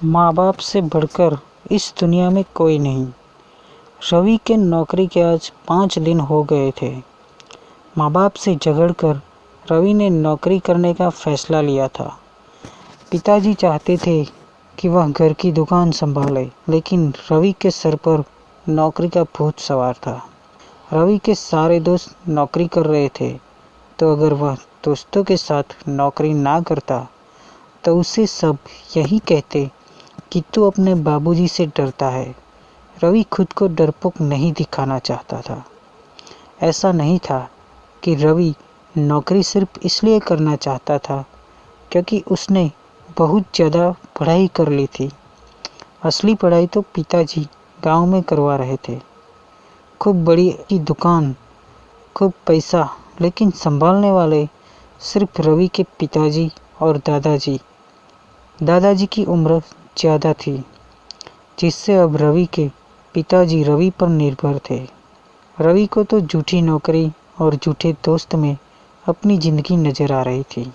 माँ बाप से बढ़कर इस दुनिया में कोई नहीं। रवि के नौकरी के आज 5 दिन हो गए थे। माँ बाप से झगड़कर रवि ने नौकरी करने का फैसला लिया था। पिताजी चाहते थे कि वह घर की दुकान संभाले, लेकिन रवि के सर पर नौकरी का भूत सवार था। रवि के सारे दोस्त नौकरी कर रहे थे, तो अगर वह दोस्तों के साथ नौकरी ना करता तो उसे सब यही कहते कि तू अपने बाबूजी से डरता है। रवि खुद को डरपोक नहीं दिखाना चाहता था। ऐसा नहीं था कि रवि नौकरी सिर्फ इसलिए करना चाहता था क्योंकि उसने बहुत ज़्यादा पढ़ाई कर ली थी। असली पढ़ाई तो पिताजी गांव में करवा रहे थे। खूब बड़ी की दुकान, खूब पैसा, लेकिन संभालने वाले सिर्फ रवि के पिताजी और दादाजी। दादाजी की उम्र ज़्यादा थी, जिससे अब रवि के पिताजी रवि पर निर्भर थे। रवि को तो झूठी नौकरी और झूठे दोस्त में अपनी ज़िंदगी नज़र आ रही थी।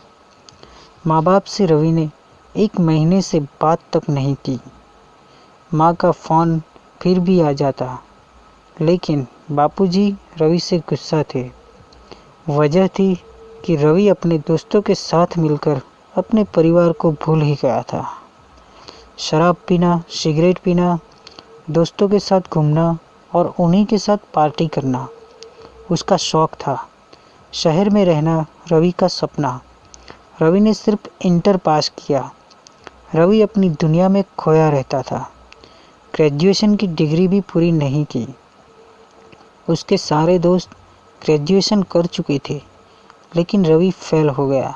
माँ बाप से रवि ने 1 महीने से बात तक नहीं की। माँ का फ़ोन फिर भी आ जाता, लेकिन बापूजी रवि से गुस्सा थे। वजह थी कि रवि अपने दोस्तों के साथ मिलकर अपने परिवार को भूल ही गया था। शराब पीना, सिगरेट पीना, दोस्तों के साथ घूमना और उन्हीं के साथ पार्टी करना उसका शौक था। शहर में रहना रवि का सपना। रवि ने सिर्फ इंटर पास किया। रवि अपनी दुनिया में खोया रहता था। ग्रेजुएशन की डिग्री भी पूरी नहीं की। उसके सारे दोस्त ग्रेजुएशन कर चुके थे, लेकिन रवि फेल हो गया।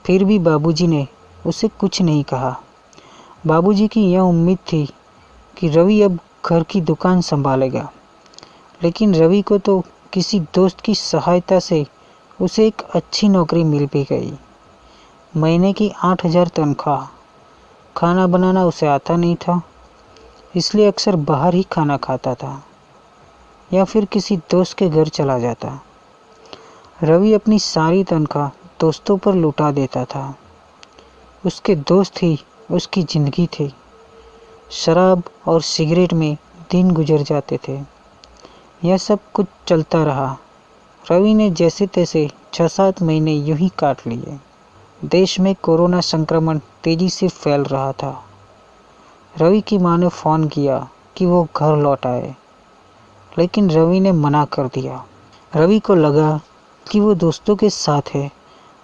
फिर भी बाबूजी ने उसे कुछ नहीं कहा। बाबूजी की यह उम्मीद थी कि रवि अब घर की दुकान संभालेगा, लेकिन रवि को तो किसी दोस्त की सहायता से उसे एक अच्छी नौकरी मिल भी गई। महीने की 8,000 तनख्वाह। खाना बनाना उसे आता नहीं था, इसलिए अक्सर बाहर ही खाना खाता था या फिर किसी दोस्त के घर चला जाता। रवि अपनी सारी तनख्वाह दोस्तों पर लुटा देता था। उसके दोस्त ही उसकी ज़िंदगी थे। शराब और सिगरेट में दिन गुजर जाते थे। यह सब कुछ चलता रहा। रवि ने जैसे तैसे 6-7 महीने यूं ही काट लिए। देश में कोरोना संक्रमण तेज़ी से फैल रहा था। रवि की मां ने फ़ोन किया कि वो घर लौट आए, लेकिन रवि ने मना कर दिया। रवि को लगा कि वो दोस्तों के साथ है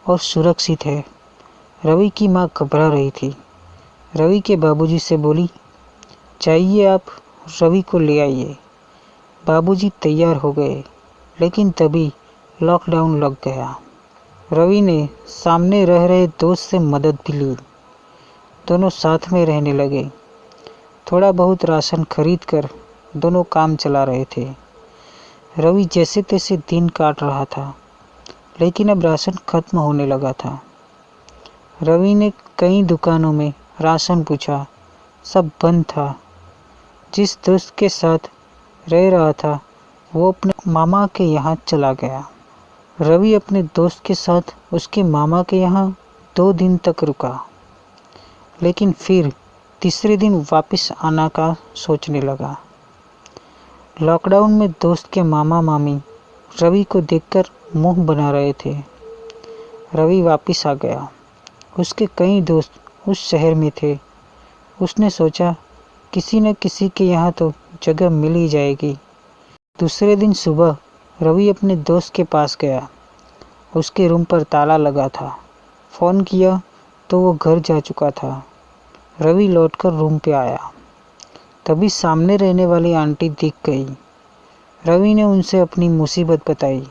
और सुरक्षित है। रवि की मां घबरा रही थी। रवि के बाबूजी से बोली, चाहिए आप रवि को ले आइए। बाबूजी तैयार हो गए, लेकिन तभी लॉकडाउन लग गया। रवि ने सामने रह रहे दोस्त से मदद भी ली। दोनों साथ में रहने लगे। थोड़ा बहुत राशन खरीद कर दोनों काम चला रहे थे। रवि जैसे तैसे दिन काट रहा था, लेकिन अब राशन खत्म होने लगा था। रवि ने कई दुकानों में राशन पूछा, सब बंद था। जिस दोस्त के साथ रह रहा था वो अपने मामा के यहाँ चला गया। रवि अपने दोस्त के साथ उसके मामा के यहाँ 2 दिन तक रुका, लेकिन फिर तीसरे दिन वापस आना का सोचने लगा। लॉकडाउन में दोस्त के मामा मामी रवि को देखकर मुंह बना रहे थे। रवि वापस आ गया। उसके कई दोस्त उस शहर में थे। उसने सोचा किसी न किसी के यहाँ तो जगह मिल ही जाएगी। दूसरे दिन सुबह रवि अपने दोस्त के पास गया। उसके रूम पर ताला लगा था। फ़ोन किया तो वो घर जा चुका था। रवि लौटकर रूम पे आया, तभी सामने रहने वाली आंटी दिख गई। रवि ने उनसे अपनी मुसीबत बताई।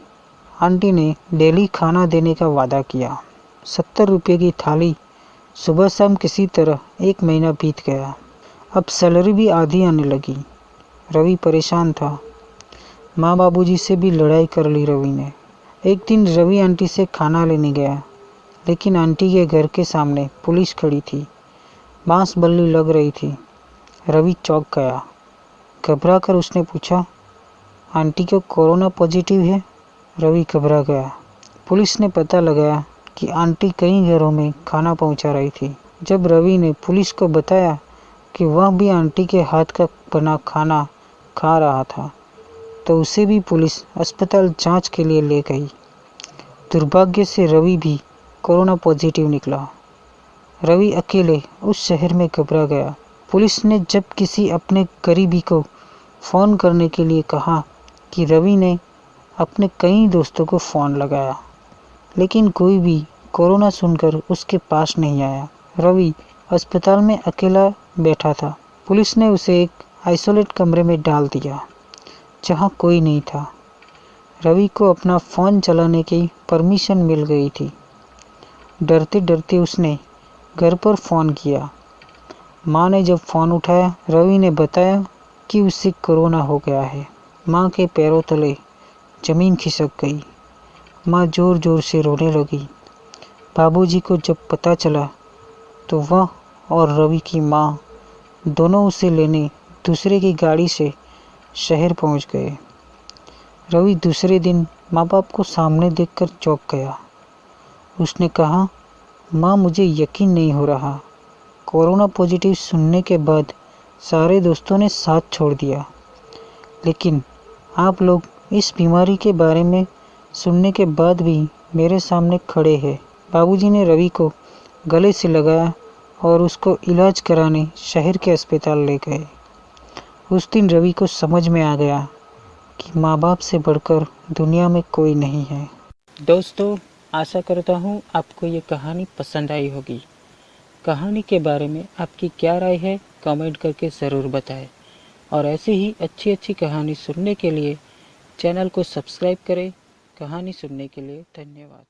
आंटी ने डेली खाना देने का वादा किया। 70 रुपये की थाली। सुबह शाम किसी तरह 1 महीना बीत गया। अब सैलरी भी आधी आने लगी। रवि परेशान था। माँ बाबूजी से भी लड़ाई कर ली रवि ने। एक दिन रवि आंटी से खाना लेने गया, लेकिन आंटी के घर के सामने पुलिस खड़ी थी। बांस बल्ली लग रही थी। रवि चौंक गया। घबरा कर उसने पूछा, आंटी को कोरोना पॉजिटिव है? रवि घबरा गया। पुलिस ने पता लगाया कि आंटी कई घरों में खाना पहुंचा रही थी। जब रवि ने पुलिस को बताया कि वह भी आंटी के हाथ का बना खाना खा रहा था, तो उसे भी पुलिस अस्पताल जांच के लिए ले गई। दुर्भाग्य से रवि भी कोरोना पॉजिटिव निकला। रवि अकेले उस शहर में घबरा गया। पुलिस ने जब किसी अपने करीबी को फ़ोन करने के लिए कहा कि रवि ने अपने कई दोस्तों को फ़ोन लगाया, लेकिन कोई भी कोरोना सुनकर उसके पास नहीं आया। रवि अस्पताल में अकेला बैठा था। पुलिस ने उसे एक आइसोलेट कमरे में डाल दिया जहां कोई नहीं था। रवि को अपना फ़ोन चलाने की परमिशन मिल गई थी। डरते डरते उसने घर पर फ़ोन किया। माँ ने जब फ़ोन उठाया, रवि ने बताया कि उसे कोरोना हो गया है। माँ के पैरों तले ज़मीन खिसक गई। माँ ज़ोर ज़ोर से रोने लगी। बाबूजी को जब पता चला तो वह और रवि की माँ दोनों उसे लेने दूसरे की गाड़ी से शहर पहुंच गए। रवि दूसरे दिन माँ बाप को सामने देखकर चौंक गया। उसने कहा, माँ मुझे यकीन नहीं हो रहा। कोरोना पॉजिटिव सुनने के बाद सारे दोस्तों ने साथ छोड़ दिया, लेकिन आप लोग इस बीमारी के बारे में सुनने के बाद भी मेरे सामने खड़े हैं। बाबूजी ने रवि को गले से लगाया और उसको इलाज कराने शहर के अस्पताल ले गए। उस दिन रवि को समझ में आ गया कि माँ बाप से बढ़कर दुनिया में कोई नहीं है। दोस्तों, आशा करता हूँ आपको ये कहानी पसंद आई होगी। कहानी के बारे में आपकी क्या राय है, कमेंट करके ज़रूर बताएं। और ऐसी ही अच्छी अच्छी कहानी सुनने के लिए चैनल को सब्सक्राइब करें। कहानी सुनने के लिए धन्यवाद।